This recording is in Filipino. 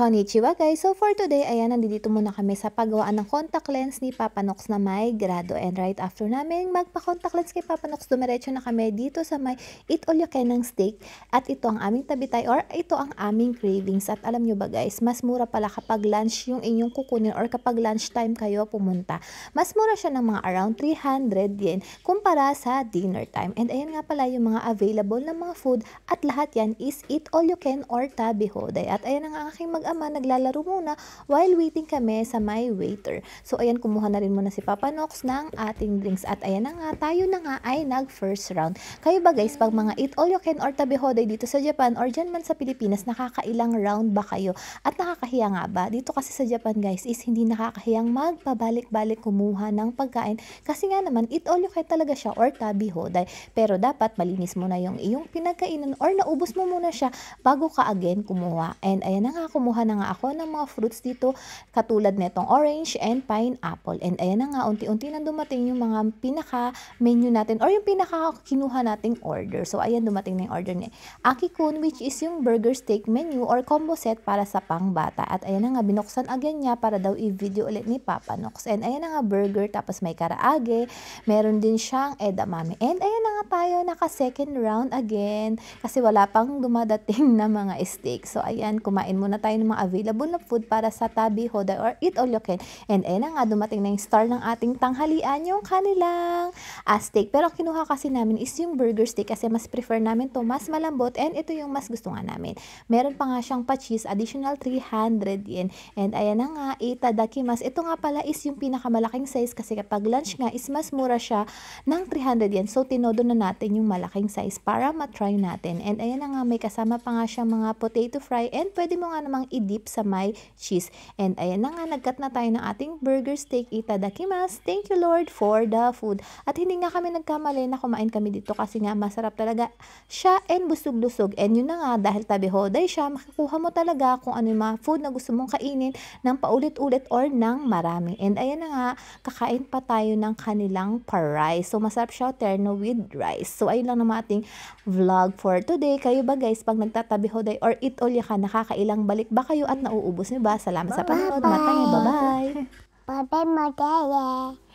Konnichiwa guys! So for today, ayan, nandito muna kami sa paggawaan ng contact lens ni Papa Nox na may grado. And right after namin magpa-contact lens kay Papa Nox, dumiretso na kami dito sa may Eat All You Can ng steak. At ito ang aming tabitay or ito ang aming cravings. At alam nyo ba guys, mas mura pala kapag lunch yung inyong kukunin or kapag lunch time kayo pumunta. Mas mura siya ng mga around 300 yen kumpara sa dinner time. And ayan nga pala yung mga available na mga food at lahat yan is Eat All You Can or Tabi Hoday. At ayan ang aking mag-ama, naglalaro muna while waiting kami sa my waiter. So ayan, kumuha na rin muna si Papa Nox ng ating drinks. At ayan na nga, tayo na nga ay nag first round. Kayo ba guys, pag mga Eat All You Can or Tabi Hoday dito sa Japan or dyan man sa Pilipinas, nakakailang round ba kayo? At nakakahiya nga ba? Dito kasi sa Japan guys is hindi nakakahiyang magpabalik-balik kumuha ng pagkain. Kasi nga naman, Eat All You Can talaga siya or Tabi Hoday. Pero dapat malinis mo na yung iyong pinagkainan or naubos mo muna siya bago ka again kumuha. And ayan na nga, kumuha na nga ako ng mga fruits dito katulad netong orange and pineapple. And ayan na nga, unti-unti na dumating yung mga pinaka-menu natin or yung pinaka-kinuha nating order. So ayan, dumating na yung order ni Aki-kun, which is yung burger steak menu or combo set para sa pangbata. At ayan na nga, binuksan again niya para daw i-video ulit ni Papa Nox. And ayan na nga, burger, tapos may karaage, meron din siyang edamame. And ayan na nga tayo, naka second round again kasi wala pang dumadating na mga steak. So ayan, kumain muna tayo ng mga available na food para sa Tabi Hoday or Eat All You Can. And ayan na nga, dumating na yung star ng ating tanghalian, yung kanilang steak. Pero ang kinuha kasi namin is yung burger steak kasi mas prefer namin to, mas malambot, and ito yung mas gusto nga namin. Meron pa nga siyang pa-cheese, additional 300 yen. And ayan na nga, itadakimasu. Ito nga pala is yung pinakamalaking size kasi kapag lunch nga is mas mura siya ng 300 yen. So tinodo na natin yung malaking size para matry natin. And ayan na nga, may kasama pa nga siyang mga potato fry and pwede mo nga namang i-dip sa may cheese. And ayan na nga, nagkat na tayo ng ating burger steak. Itadakimasu. Thank you Lord for the food. At hindi nga kami nagkamali na kumain kami dito kasi nga masarap talaga siya and busog-lusog. And yun na nga, dahil Tabi Hoday siya, makikuha mo talaga kung ano yung mga food na gusto mong kainin ng paulit-ulit or ng marami. And ayan na nga, kakain pa tayo ng kanilang pa-rice. So masarap siya, terno with rice. So ayun lang naman ating vlog for today. Kayo ba guys, pag nagtatabi Hoday or Eat All You Can, nakakailang balik ba kayo at nauubos niyo ba? Salamat sa panonood. Matay. Bye-bye! Bye-bye, Mother.